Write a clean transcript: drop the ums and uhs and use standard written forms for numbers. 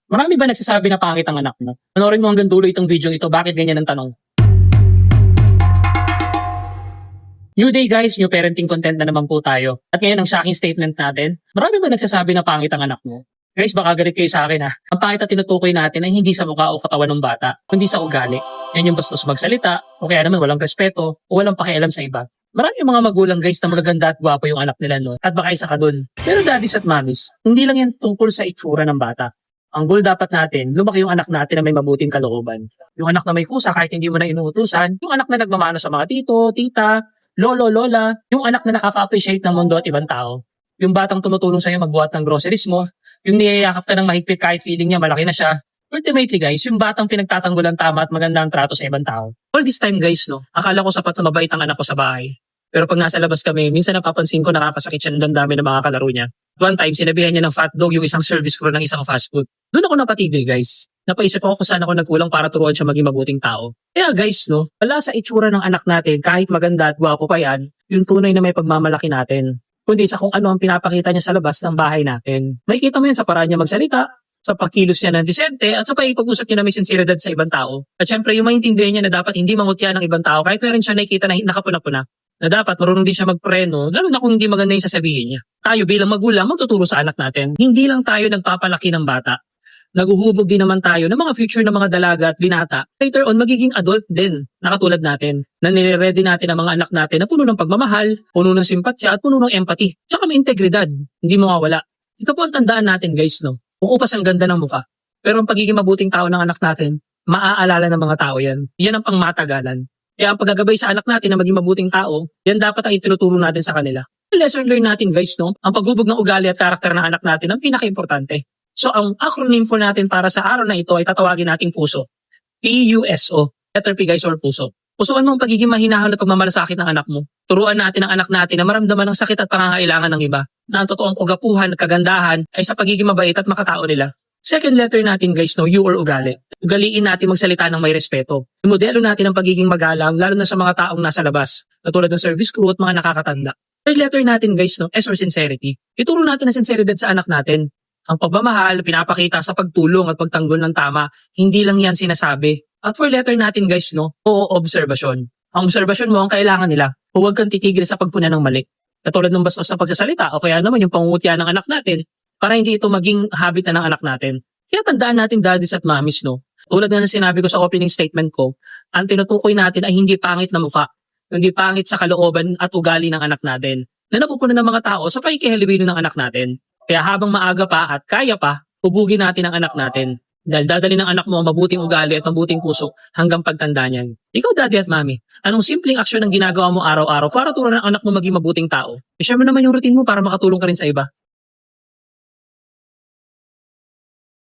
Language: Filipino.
Marami ba nagsasabi na pangit ang anak mo? Panoorin mo hanggang dulo itong video ito, bakit ganyan ang tanong? New day guys, new parenting content na naman po tayo. At ngayon ang shocking statement natin, marami ba nagsasabi na pangit ang anak mo? Guys, baka galit kayo sa akin ha. Ang pangit na tinutukoy natin ay hindi sa mukha o katawan ng bata, kundi sa ugali. Yan yung bastos magsalita, o kaya naman walang respeto, o walang pakialam sa iba. Marami yung mga magulang guys na magaganda at gwapo yung anak nila no, at baka isa ka dun. Pero daddies at mommies, hindi lang yan tungkol sa itsura ng bata. Ang goal dapat natin, lumaki yung anak natin na may mabuting kalooban. Yung anak na may kusa kahit hindi mo na inuutusan, yung anak na nagmamano sa mga tito, tita, lolo, lola, yung anak na nakaka-appreciate ng mundo at ibang tao. Yung batang tumutulong sa'yo magbuhat ng groceries mo, yung niyayakap ka ng mahigpit kahit feeling niya malaki na siya. Ultimately guys, yung batang pinagtatanggulan tama at maganda ang trato sa ibang tao. All this time guys, no, akala ko sapat na mabait ang anak ko sa bahay. Pero pag nasa labas kami, minsan napapansin ko nakakasakit siya ng damdamin ng mga kalaro niya. One time, sinabihan niya ng fat dog yung isang service crew ng isang fast food. Doon ako napatigil guys. Napaisip ako kung saan ako nagkulang para turuan siya maging mabuting tao. Kaya guys, no, wala sa itsura ng anak natin, kahit maganda at gwapo pa yan, yung tunay na may pagmamalaki natin. Kundi sa kung ano ang pinapakita niya sa labas ng bahay natin. Makikita mo yan sa paraan niya magsalita, sa pagkilos niya ng disente, at sa pag-usap niya na may sinseridad sa ibang tao. At syempre, yung maintindihan niya na dapat hindi mangutya ng ibang tao kahit meron siya nakikita na nakapuna-puna. Na dapat marunong din siya magpreno, lalo na kung hindi maganda yung sasabihin niya. Tayo bilang magulang, magtuturo sa anak natin. Hindi lang tayo nagpapalaki ng bata. Naguhubog din naman tayo ng mga future ng mga dalaga at binata. Later on, magiging adult din, na katulad natin. Na nire-ready natin ang mga anak natin na puno ng pagmamahal, puno ng simpatsya at puno ng empathy. Tsaka may integridad, hindi mawawala. Ito po ang tandaan natin guys, no? Ukupas ang ganda ng mukha. Pero ang pagiging mabuting tao ng anak natin, maaalala ng mga tao yan. Yan ang pangmatagalan. Kaya ang paggagabay sa anak natin na maging mabuting tao, yan dapat ang itinuturo natin sa kanila. Lesson learn natin guys, no? Ang paghubog ng ugali at karakter ng anak natin ang pinaka-importante. So ang acronym po natin para sa araw na ito ay tatawagin nating puso. P-U-S-O. Letter P guys, or puso. Pusuan mo ang pagiging mahinahon at pagmamalasakit ng anak mo. Turuan natin ang anak natin na maramdaman ng sakit at pangangailangan ng iba. Na ang totoong kagapuhan at kagandahan ay sa pagiging mabait at makatao nila. Second letter natin guys, no, U or ugali. Ugaliin natin magsalita ng may respeto. Modelo natin ang pagiging magalang lalo na sa mga taong nasa labas, katulad ng service crew at mga nakakatanda. Third letter natin guys, no, S or sincerity. Ituro natin ang sinseridad sa anak natin. Ang pagmamahal, pinapakita sa pagtulong at pagtanggol ng tama, hindi lang yan sinasabi. At fourth letter natin guys, no, O, obserbasyon. Ang obserbasyon mo ang kailangan nila. Huwag kang titigil sa pagpuna ng mali. Katulad ng bastos na pagsasalita o kaya naman yung pangungutya ng anak natin para hindi ito maging habit na ng anak natin. Kaya tandaan natin daddies at mommies, no? Tulad na sinabi ko sa opening statement ko, ang tinutukoy natin ay hindi pangit na mukha, hindi pangit sa kalooban at ugali ng anak natin na napupunan ng mga tao sa pakikihalubilo ng anak natin. Kaya habang maaga pa at kaya pa, hubugin natin ang anak natin. Dahil dadali ng anak mo ang mabuting ugali at mabuting puso hanggang pagtanda niyan. Ikaw daddy at mommy, anong simpleng aksyon ang ginagawa mo araw-araw para turuan ang anak mo maging mabuting tao? I-share mo naman yung routine mo para makatulong ka rin sa iba.